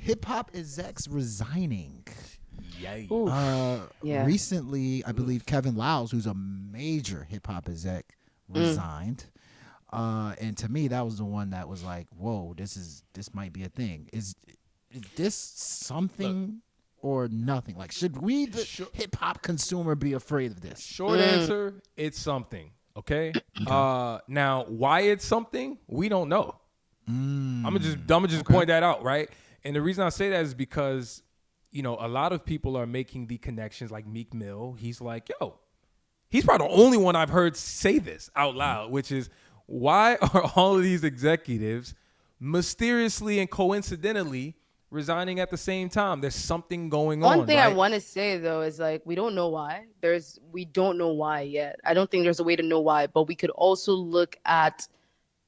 hip hop execs resigning. Yay. Recently, I believe Kevin Liles, who's a major hip hop exec, resigned. And to me, that was the one that was like, "Whoa, this might be a thing." Is this something or nothing? Like, should we, the hip hop consumer, be afraid of this? Short answer: it's something. Okay. Now, why it's something, we don't know. I'm gonna just point that out, right? And the reason I say that is because, you know, a lot of people are making the connections, like Meek Mill. He's like, yo, he's probably the only one I've heard say this out loud, which is, why are all of these executives mysteriously and coincidentally resigning at the same time? There's something going on. One thing right? I want to say though is like, we don't know why. We don't know why yet. I don't think there's a way to know why, but we could also look at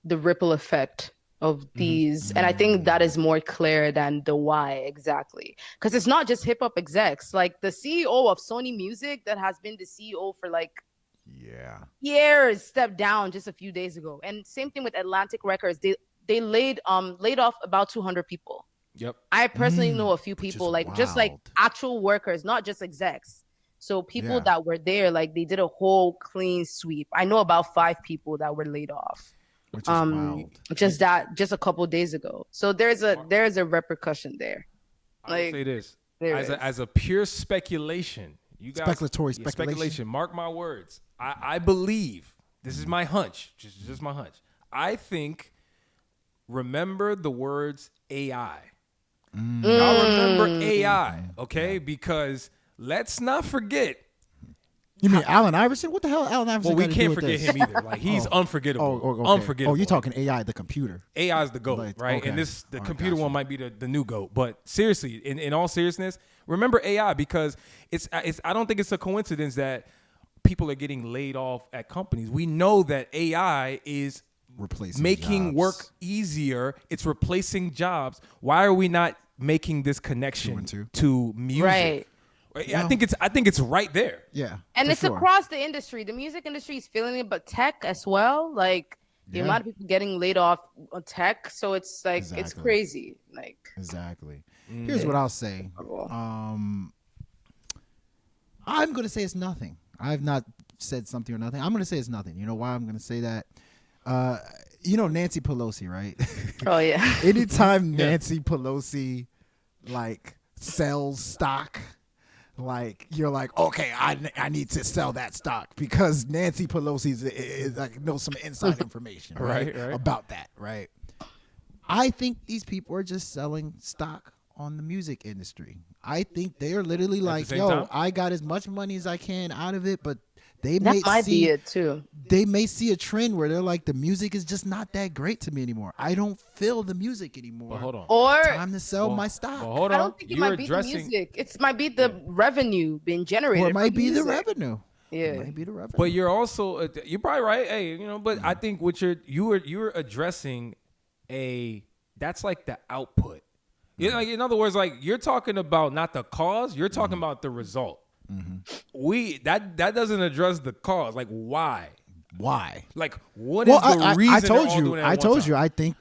the ripple effect of these, and I think that is more clear than the why exactly, because it's not just hip hop execs. Like the CEO of Sony Music, that has been the CEO for like years, stepped down just a few days ago. And same thing with Atlantic Records. They laid off about 200 people. Yep. I personally know a few people, like just like actual workers, not just execs. So people that were there, like they did a whole clean sweep. I know about 5 people that were laid off. Which is wild. Just a couple days ago. So there's a repercussion there. I will say this as a pure speculation. You guys, speculation. Mark my words. I believe, this is my hunch, just my hunch. I think, remember the words AI. Y'all remember AI, okay? Because let's not forget. You mean Allen Iverson? What the hell, Allen Iverson? Well, we can't forget him either. Like, he's unforgettable. Okay. Unforgettable. Oh, you're talking AI, the computer. AI is the GOAT, right? Okay. And the computer one might be the new GOAT. But seriously, in all seriousness, remember AI, because it's I don't think it's a coincidence that people are getting laid off at companies. We know that AI is making work easier. It's replacing jobs. Why are we not making this connection to music? Right. I think it's right there. Yeah. And it's across the industry. The music industry is feeling it, but tech as well. Like the amount of people geting laid off on tech. So it's like it's crazy. Like exactly. Here's what I'll say. I'm gonna say it's nothing. I've not said something or nothing. I'm gonna say it's nothing. You know why I'm gonna say that? You know Nancy Pelosi, right? Oh yeah. Anytime Nancy Pelosi like sells stock, like you're like, okay, I need to sell that stock because Nancy Pelosi is like knows some inside information, right, about that, right? I think these people are just selling stock on the music industry. I think they're literally like, yo, I got as much money as I can out of it, but they may see it too. They may see a trend where they're like, the music is just not that great to me anymore. I don't feel the music anymore. But hold on. Or time to sell my stock. Well, hold on. I don't think it might be the music. It might be the revenue being generated. Or it might be the revenue. Yeah, it might be the revenue. But you're also you're probably right. Hey, you know, but I think what you're addressing that's like the output. Like, in other words, like you're talking about not the cause, you're talking about the result. That doesn't address the cause. Like why? Like what is the reason? I told you. I think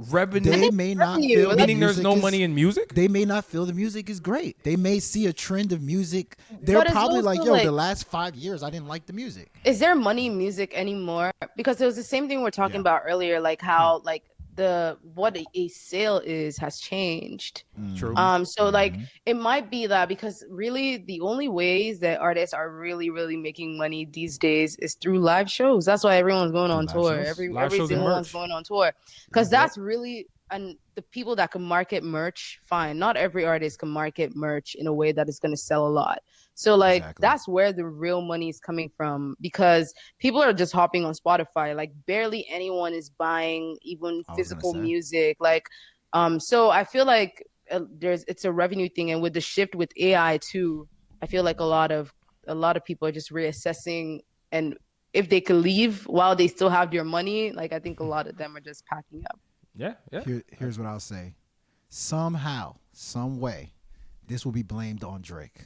revenue. They may not feel meaning there's no money in music. They may not feel the music is great. They may see a trend of music. They're probably like, yo, the last 5 years I didn't like the music. Is there money in music anymore? Because it was the same thing we were talking about earlier, like how like what a sale has changed. True. So like it might be that, because really the only ways that artists are really making money these days is through live shows. That's why everyone's going on tour. Every single one's going on tour, because that's really, and the people that can market merch, fine. Not every artist can market merch in a way that is going to sell a lot. So like that's where the real money is coming from, because people are just hopping on Spotify. Like barely anyone is buying even physical music. Like so I feel like it's a revenue thing, and with the shift with AI too, I feel like a lot of people are just reassessing, and if they could leave while they still have their money, like I think a lot of them are just packing up. Yeah. Here's what I'll say. Somehow, some way, this will be blamed on Drake.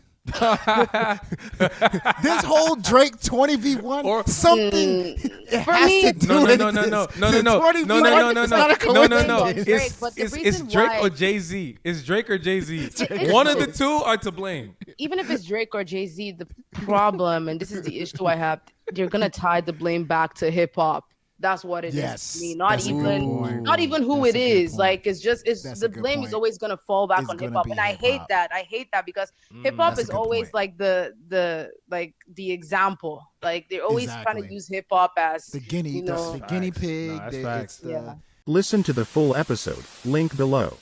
This whole Drake 20v1 Or- something it For has me, to do No, with no. this. No. The 20v1 it's not a coincidence. Drake, but the It's reason Drake why- or Jay-Z. It's Drake or Jay-Z. It's One of the both. two are to blame. Even if it's Drake or Jay-Z, the problem, and this is the issue I have, you're gonna tie the blame back to hip hop. That's what it is Yes, to me. that's a good point. Not even who That's it a good is. point. Like it's That's the a good blame point. is always gonna fall back It's on hip gonna hop, be and I hip-hop. hate that. I hate that because hip hop That's a is good always point. like the example. Like they're always trying Exactly. to use hip hop as The guinea you know. the guinea pig. No, that's it's facts. the- Yeah. Listen to the full episode, link below.